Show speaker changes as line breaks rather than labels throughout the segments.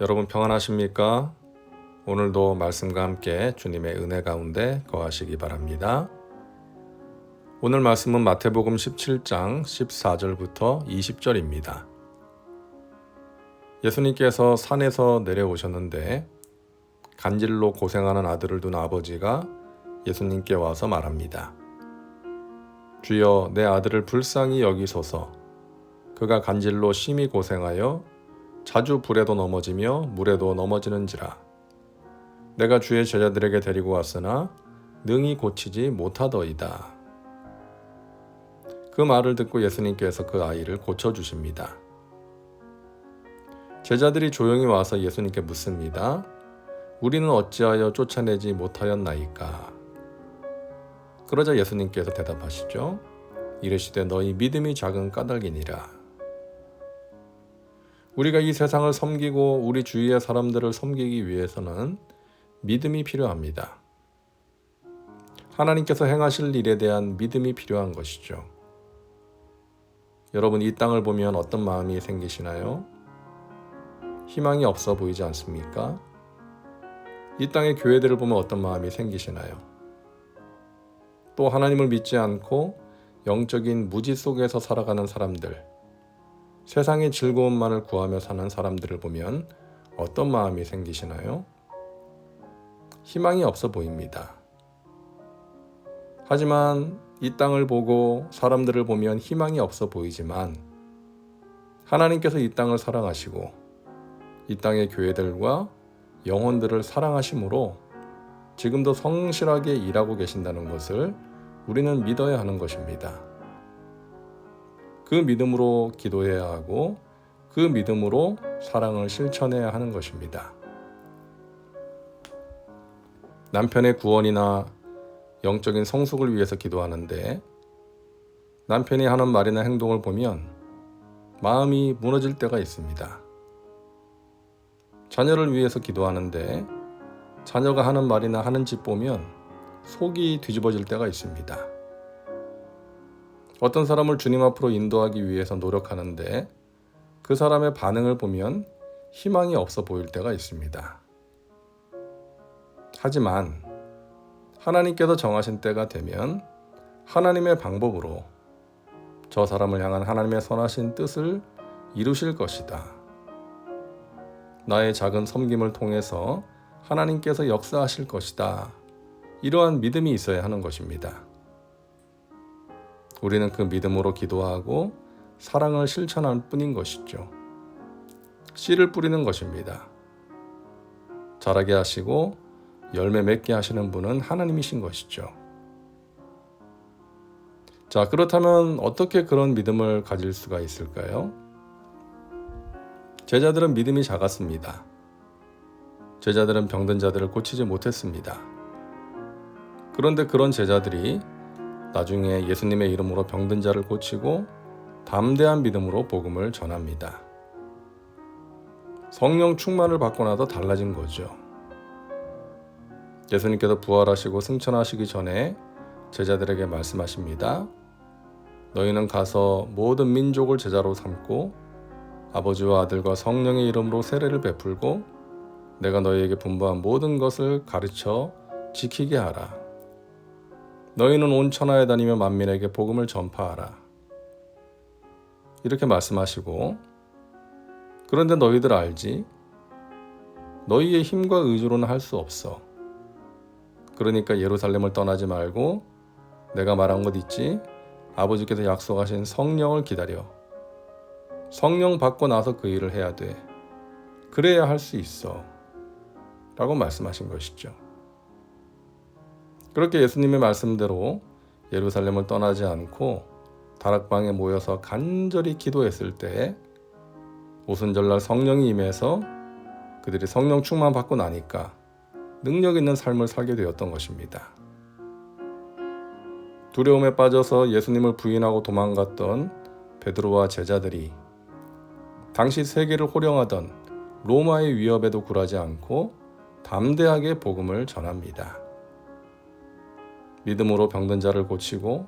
여러분 평안하십니까? 오늘도 말씀과 함께 주님의 은혜 가운데 거하시기 바랍니다. 오늘 말씀은 마태복음 17장 14절부터 20절입니다. 예수님께서 산에서 내려오셨는데 간질로 고생하는 아들을 둔 아버지가 예수님께 와서 말합니다. 주여, 내 아들을 불쌍히 여기소서. 그가 간질로 심히 고생하여 자주 불에도 넘어지며 물에도 넘어지는지라. 내가 주의 제자들에게 데리고 왔으나 능히 고치지 못하더이다. 그 말을 듣고 예수님께서 그 아이를 고쳐주십니다. 제자들이 조용히 와서 예수님께 묻습니다. 우리는 어찌하여 쫓아내지 못하였나이까? 그러자 예수님께서 대답하시죠. 이르시되 너희 믿음이 작은 까닭이니라. 우리가 이 세상을 섬기고 우리 주위의 사람들을 섬기기 위해서는 믿음이 필요합니다. 하나님께서 행하실 일에 대한 믿음이 필요한 것이죠. 여러분, 이 땅을 보면 어떤 마음이 생기시나요? 희망이 없어 보이지 않습니까? 이 땅의 교회들을 보면 어떤 마음이 생기시나요? 또 하나님을 믿지 않고 영적인 무지 속에서 살아가는 사람들, 세상의 즐거움만을 구하며 사는 사람들을 보면 어떤 마음이 생기시나요? 희망이 없어 보입니다. 하지만 이 땅을 보고 사람들을 보면 희망이 없어 보이지만 하나님께서 이 땅을 사랑하시고 이 땅의 교회들과 영혼들을 사랑하심으로 지금도 성실하게 일하고 계신다는 것을 우리는 믿어야 하는 것입니다. 그 믿음으로 기도해야 하고 그 믿음으로 사랑을 실천해야 하는 것입니다. 남편의 구원이나 영적인 성숙을 위해서 기도하는데 남편이 하는 말이나 행동을 보면 마음이 무너질 때가 있습니다. 자녀를 위해서 기도하는데 자녀가 하는 말이나 하는 짓 보면 속이 뒤집어질 때가 있습니다. 어떤 사람을 주님 앞으로 인도하기 위해서 노력하는데 그 사람의 반응을 보면 희망이 없어 보일 때가 있습니다. 하지만 하나님께서 정하신 때가 되면 하나님의 방법으로 저 사람을 향한 하나님의 선하신 뜻을 이루실 것이다. 나의 작은 섬김을 통해서 하나님께서 역사하실 것이다. 이러한 믿음이 있어야 하는 것입니다. 우리는 그 믿음으로 기도하고 사랑을 실천할 뿐인 것이죠. 씨를 뿌리는 것입니다. 자라게 하시고 열매 맺게 하시는 분은 하나님이신 것이죠. 자, 그렇다면 어떻게 그런 믿음을 가질 수가 있을까요? 제자들은 믿음이 작았습니다. 제자들은 병든 자들을 고치지 못했습니다. 그런데 그런 제자들이 나중에 예수님의 이름으로 병든 자를 고치고 담대한 믿음으로 복음을 전합니다. 성령 충만을 받고 나서 달라진 거죠. 예수님께서 부활하시고 승천하시기 전에 제자들에게 말씀하십니다. 너희는 가서 모든 민족을 제자로 삼고 아버지와 아들과 성령의 이름으로 세례를 베풀고 내가 너희에게 분부한 모든 것을 가르쳐 지키게 하라. 너희는 온 천하에 다니며 만민에게 복음을 전파하라. 이렇게 말씀하시고 그런데 너희들 알지? 너희의 힘과 의지로는 할 수 없어. 그러니까 예루살렘을 떠나지 말고 내가 말한 것 있지? 아버지께서 약속하신 성령을 기다려. 성령 받고 나서 그 일을 해야 돼. 그래야 할 수 있어. 라고 말씀하신 것이죠. 그렇게 예수님의 말씀대로 예루살렘을 떠나지 않고 다락방에 모여서 간절히 기도했을 때 오순절날 성령이 임해서 그들이 성령 충만 받고 나니까 능력 있는 삶을 살게 되었던 것입니다. 두려움에 빠져서 예수님을 부인하고 도망갔던 베드로와 제자들이 당시 세계를 호령하던 로마의 위협에도 굴하지 않고 담대하게 복음을 전합니다. 믿음으로 병든 자를 고치고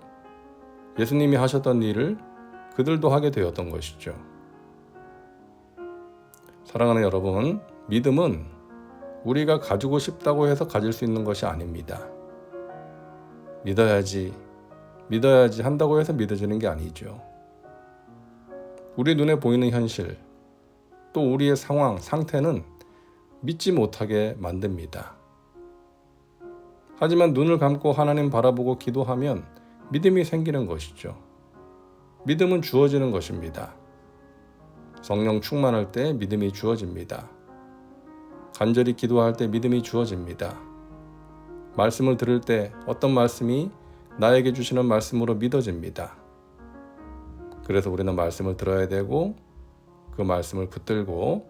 예수님이 하셨던 일을 그들도 하게 되었던 것이죠. 사랑하는 여러분, 믿음은 우리가 가지고 싶다고 해서 가질 수 있는 것이 아닙니다. 믿어야지 한다고 해서 믿어지는 게 아니죠. 우리 눈에 보이는 현실, 또 우리의 상황, 상태는 믿지 못하게 만듭니다. 하지만 눈을 감고 하나님 바라보고 기도하면 믿음이 생기는 것이죠. 믿음은 주어지는 것입니다. 성령 충만할 때 믿음이 주어집니다. 간절히 기도할 때 믿음이 주어집니다. 말씀을 들을 때 어떤 말씀이 나에게 주시는 말씀으로 믿어집니다. 그래서 우리는 말씀을 들어야 되고 그 말씀을 붙들고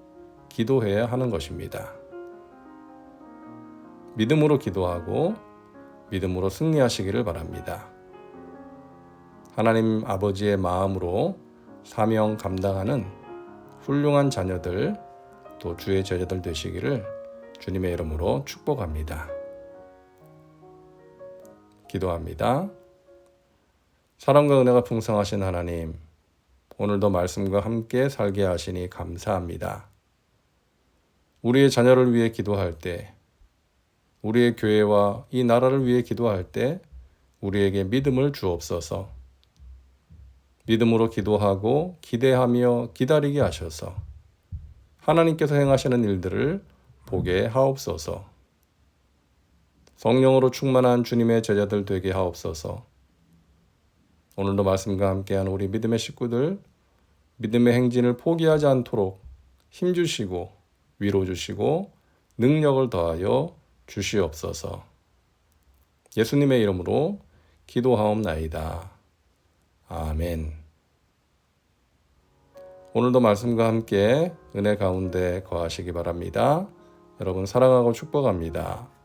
기도해야 하는 것입니다. 믿음으로 기도하고 믿음으로 승리하시기를 바랍니다. 하나님 아버지의 마음으로 사명 감당하는 훌륭한 자녀들, 또 주의 제자들 되시기를 주님의 이름으로 축복합니다. 기도합니다. 사랑과 은혜가 풍성하신 하나님, 오늘도 말씀과 함께 살게 하시니 감사합니다. 우리의 자녀를 위해 기도할 때, 우리의 교회와 이 나라를 위해 기도할 때 우리에게 믿음을 주옵소서. 믿음으로 기도하고 기대하며 기다리게 하셔서 하나님께서 행하시는 일들을 보게 하옵소서. 성령으로 충만한 주님의 제자들 되게 하옵소서. 오늘도 말씀과 함께하는 우리 믿음의 식구들, 믿음의 행진을 포기하지 않도록 힘주시고 위로 주시고 능력을 더하여 주시옵소서. 예수님의 이름으로 기도하옵나이다. 아멘. 오늘도 말씀과 함께 은혜 가운데 거하시기 바랍니다. 여러분 사랑하고 축복합니다.